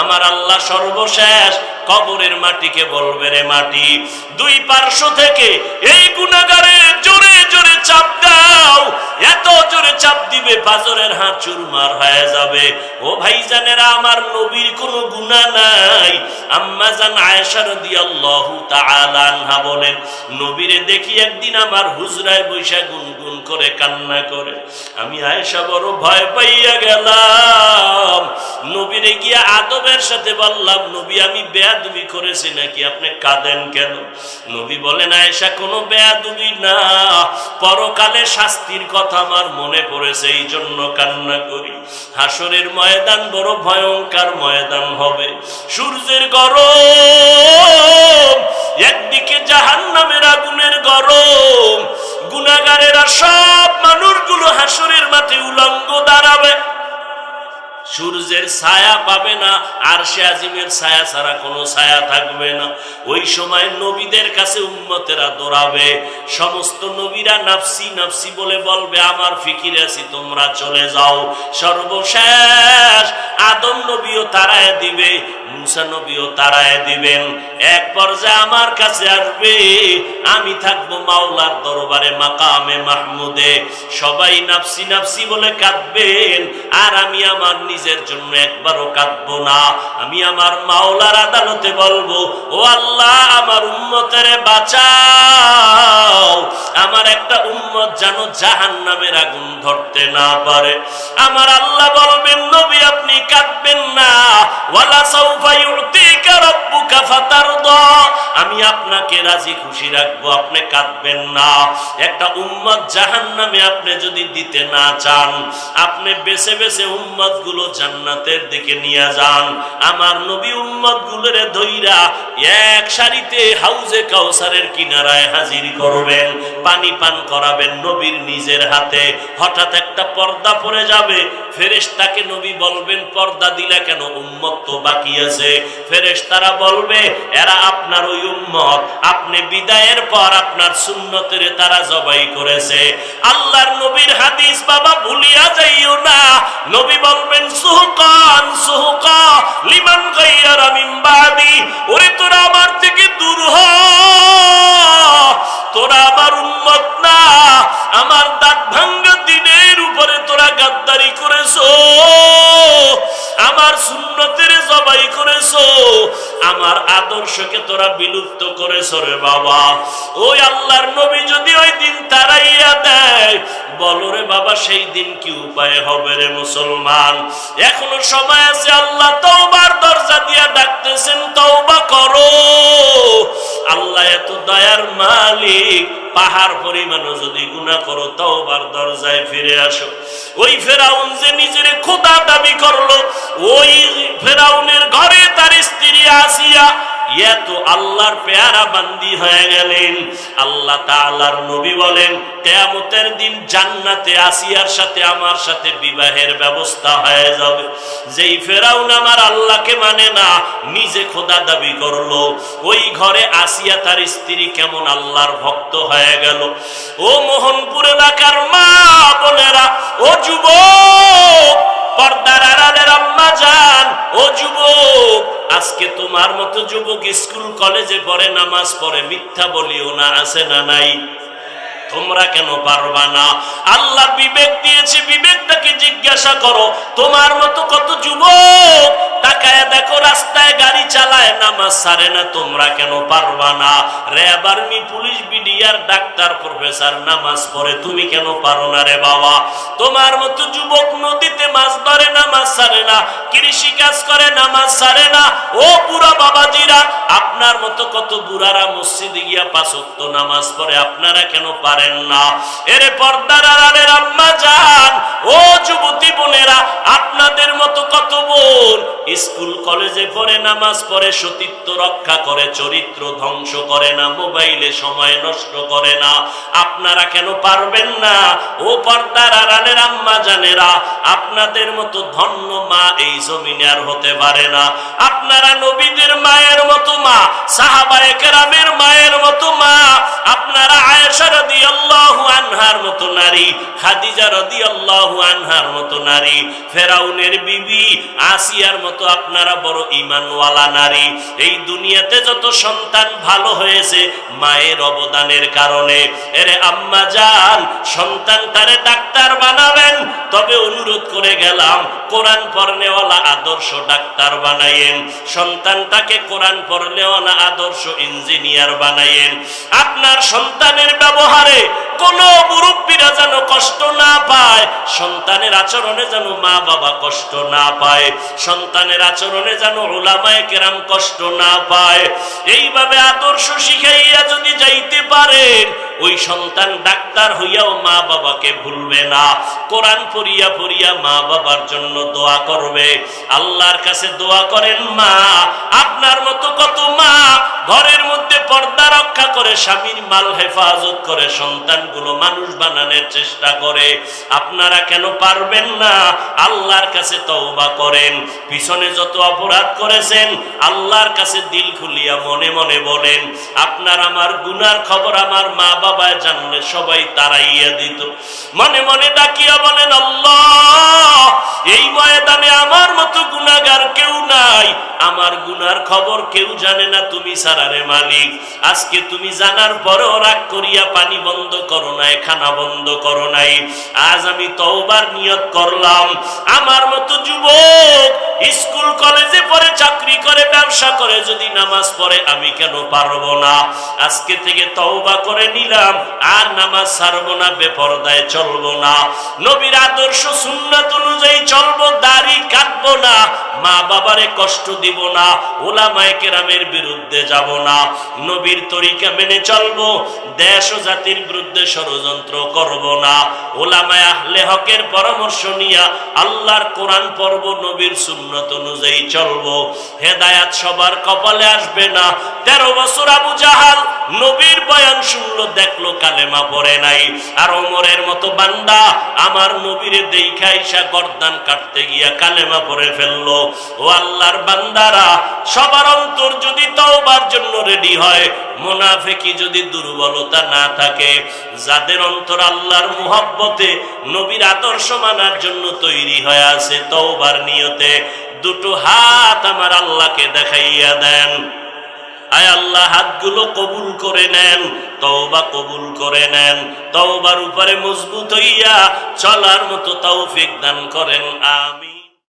আমার আল্লাহ সর্বশেষ কবরের মাটিকে বলবে, রে মাটি, দুই পার্শ্ব থেকে এই গুনাহগারে জোরে জোরে চাপ দাও। এত জোরে চাপ দিবে পাজরের হাড় চুরমার হয়ে যাবে। ও ভাইজানেরা, আমার নবীর কোনো গুনাহ নাই। আম্মা জান আয়েশা রাদিয়াল্লাহু তাআলা আনহা বলেন, নবীরে দেখি একদিন আমার হুজরায় বৈশা গুনগুন করে কান্না করে। আমি আয়েশা বড় ভয় পাইয়া গেলাম। নবীরে গিয়া আদবের সাথে বললাম, নবী আমি বেয়াদবি করেছি নাকি, আপনি কাঁদেন কেন? নবী বলেন, আয়েশা কোনো বেয়াদবি না, পরকালে শাস্তির কথা আমার মনে পড়েছে, এই জন্য কান্না করি। হাসরের ময়দান বড় ভয়ঙ্কর ময়দান হবে। সূর্যের গরম, একদিকে জাহান্নামের আগুনের গরম। গুনাহগারেরা সব মানুষগুলো হাসরের মাঠে উলঙ্গ দাঁড়াবে, সূর্যের ছায়া পাবে না, আরশে আজিমের ছায়া ছাড়া কোনো ছায়া থাকবে না। ওই সময় নবীদের কাছে উম্মতেরা দৌড়াবে। সমস্ত নবীরা নাফসি নাফসি বলে বলবে, আমার ফিকিরে আছি, তোমরা চলে যাও। সর্বশেষ আদম নবীও তাড়ায় দিবে, মুসা নবীও তাড়ায় দিবেন। এক পর্যায়ে আমার কাছে আসবে, আমি থাকবো মাওলার দরবারে মাকামে মাহমুদে। সবাই নাফসি নাফসি বলে কাঁদবেন, আর আমি আমার নিজের জন্য একবারও কাঁদবো না। আমি আমার মাওলার আদালতে বলবো, ও আল্লাহ, আমার উম্মতের বাঁচাও, আমার একটা উম্মত যেন জাহান্নামের আগুন ধরতে না পারে। আমার আল্লাহ বলবেন, নবী আপনি কাঁদবেন না, ওয়ালা সাউফা ইউতিকা রাব্বুকা ফাতারদা, আমি আপনাকে রাজি খুশি রাখবো, আপনি কাঁদবেন না। একটা উম্মত জাহান্নামে আপনি যদি দিতে না চান, আপনি বেছে বেছে উম্মত গুলো জান্নাতের দিকে নিয়ে যান। আমার নবী উম্মত গুলোরে ধইরা এক সারিতে হাউজে কাউসারের কিনারায় হাজির করবেন, পানি পান করাবেন নবীর নিজের হাতে। হঠাৎ একটা পর্দা পড়ে যাবে, ফেরেশতাকে নবী বলবেন, পর্দা দিলা কেন? উম্মত তো বাকি আছে। ফেরেশতারা বলবে, এরা আপনার ওই উম্মত, আপনি বিদায়ের পর আপনার সুন্নতের তারা জবাই করেছে। আল্লাহর নবীর হাদিস বাবা ভুলিয়া যাইও না। নবী বলবেন, সুহকান সুহকা লিমান গায়্যারা মিন বাদি, ওরে তোরা আমার থেকে দূর হ, তোরা আমার উম্মত না। আমার দাঁত ভাঙ্গা দিনের উপরে তোরা গাদ্দারি করেছো, আমার সুন্নতের জবাই করেছো, আমার আদর্শকে তোরা বিলুপ্ত করেছো রে বাবা। ওই আল্লাহর নবী যদি ওই দিন তাড়াইয়া দেয়, বলো রে বাবা, সেই দিন কি উপায় হবে রে মুসলমান? এখনো সময় আছে, আল্লাহ তওবার দরজা দিয়া ডাকতেছেন, তওবা করো। আল্লাহ এত দয়ার মালিক, পাহাড় পরিমাণও যদি গুনাহ করো, তওবার দরজায় ফিরে আসো। ওই ফেরাউন যে নিজের খোদা দাবি করলো, ওই ফেরাউনের ঘরে তার স্ত্রী আসিয়া এত আল্লাহর পেয়ারা বান্দি হয়ে গেলেন। আল্লাহ তাআলার নবী বলেন, কিয়ামতের দিন জান্নাতে আসিয়ার সাথে আমার সাথে বিবাহের ব্যবস্থা হয়ে যাবে। যেই ফেরাউন আমার আল্লাহকে মানে না, নিজে খোদা দাবি করলো, ওই ঘরে আসিয়া তার স্ত্রী কেমন আল্লাহর ভক্ত হয়ে গেল। ও মোহনপুর এলাকার মা বোনেরা, ও যুবক, পর্দার আড়ালের আম্মা জান, ও যুবক, আজকে তোমার মতো যুবক স্কুল কলেজে পড়ে, নামাজ পড়ে, মিথ্যা বলিও না, আছে না নাই? তোমরা কেন পারবা না? আল্লাহ বিবেক দিয়েছে, বিবেকটাকে জিজ্ঞাসা করো। তোমার মতো কত যুবক তাকায় দেখো, রাস্তায় গাড়ি চালায়, নামাজ ছাড়ে না, তোমরা কেন পারবা না? RAB, army, police, BDR, doctor, professor নামাজ পড়ে, তুমি কেন পারো না রে বাবা? তোমার মতো যুবক নদীতে মাছ ধরে, নামাজ ছাড়ে না, কৃষি কাজ করে, নামাজ ছাড়ে না। ও বুড়া বাবাজিরা, আপনার মতো কত বুড়ারা মসজিদে গিয়া 5 ওয়াক্ত নামাজ পড়ে, আপনারা কেন পারেন না? এরে পর্দার আড়ালের আম্মা জান, ও যুবতী বোনেরা, আপনাদের মতো কত বোন স্কুল কলেজে পড়ে, নামাজ পড়ে, সতীত্ব রক্ষা করে, চরিত্র ধ্বংস করে না, মোবাইলে সময় নষ্ট করে না। আপনারা কেন পারবেন না? ও পর্দার আড়ালের আম্মা জানেরা, আপনাদের মতো ধন্য মা এই জমিনে আর হতে পারে না। আপনারা নবীদের মায়ের মতো মা, সাহাবায়ে কেরামের মায়ের মতো মা, আপনারা আয়েশা রাদিয়াল্লাহু আনহার মতো নারী, খাদিজা রাদিয়াল্লাহু আনহার মতো নারী, ফেরাউনের বিবি আসিয়ার মতো আপনারা বড় ঈমানওয়ালা নারী। এই দুনিয়াতে যত সন্তান ভালো হয়েছে মায়ের অবদানের কারণে। এরে আম্মা জান, সন্তানটারে ডাক্তার বানাবেন, তবে অনুরোধ করে গেলাম কোরআন পড়নেওয়ালা আদর্শ ডাক্তার বানাইয়েন, সন্তানটাকে কোরআন পড়নেওয়ালা আদর্শ ইঞ্জিনিয়ার বানাইয়েন। আপনার সন্তানের ব্যবহারে কোনো মুরব্বীরা যেন কষ্ট না পায়, সন্তানের আচরণে যেন মা বাবা কষ্ট না পায়, সন্তানের আচরণে যেন উলামায়ে কেরাম কষ্ট না পায়। এইভাবে আদর্শ শিখাইয়া যদি যাইতে পারেন, ওই সন্তান ডাক্তার হইয়াও মা বাবাকে ভুলবে না। কোরআন পড়িয়া পড়িয়া মা বাবার জন্য দোয়া করবে। আল্লাহর কাছে দোয়া করেন মা। আপনার মতো কত মা ঘরের মধ্যে পর্দা রক্ষা করে, স্বামীর মাল হেফাজত করে, সন্তানগুলো মানুষ বানানোর চেষ্টা করে। আপনারা কেন পারবেন না? আল্লাহর কাছে তওবা করেন। পিছনে যত অপরাধ করেছেন আল্লাহর কাছে দিল খুলিয়া মনে মনে বলেন। আপনার আমার গুনার খবর আমার মা বাবা জানলে সবাই তাড়াইয়া দিত। মনে মনে ডাকিয়া বলেন, আল্লাহ, এই ময়দানে আমার মতো গুনাহগার কেউ নাই, আমার গুনার খবর কেউ জানে না, তুমি ছাড়া রে মালিক। আজকে তুমি জানার পরেও রাগ করিয়া পানি বন্ধ করো নাই, খানা বন্ধ করো নাই। আজ আমি তওবার নিয়ত করলাম, আমার মতো যুবক স্কুল কলেজে পড়ে, চাকরি করে, ব্যবসা করে যদি নামাজ পড়ে আমি কেন পারবো না? আজকে থেকে তওবা করে নিলাম, আর নামাজ ছাড়বো না, বেপরদায় চলবো না, নবীর আদর্শ সুন্নাত অনুযায়ী চলবো, দাড়ি কাটবো না, মা বাবারে কষ্ট দিব না, উলামায়ে কেরামের বিরুদ্ধে যাব না, নবীর তরিকা মেনে চলবো, দেশ ও জাতির বিরুদ্ধে ষড়যন্ত্র করব না, উলামায়ে আহলে হকের পরামর্শ নিয়া আল্লাহর কোরআন পড়ব, নবীর সুন্নাত অনুযায়ী চলবো। হেদায়েত সবার কপালে আসবে না। 13 বছর আবু জাহাল নবীর বয়ান শুনলো, দেখলো কালেমা পড়ে নাই। আর ওমরের মতো বান্দা আমার নবীরে দেইখা ইসা গর্দান কাটতে গিয়া কালেমা পড়ে ফেললো। ও আল্লাহর বান্দারা, সবার অন্তর যদি তওবার জন্য রেডি হয়, মুনাফিকি যদি দুর্বলতা না থাকে, যাদের অন্তর আল্লাহর মুহাব্বতে নবীর আদর্শ মানার জন্য তৈরি হয়ে আছে তওবার নিয়তে, দুটো হাত আমার আল্লাহকে দেখাইয়া দেন। আয় আল্লাহ, হাতগুলো কবুল করে নেন, তওবা কবুল করে নেন, তওবার উপরে মজবুত হইয়া চলার মতো তৌফিক দান করেন। আমিন।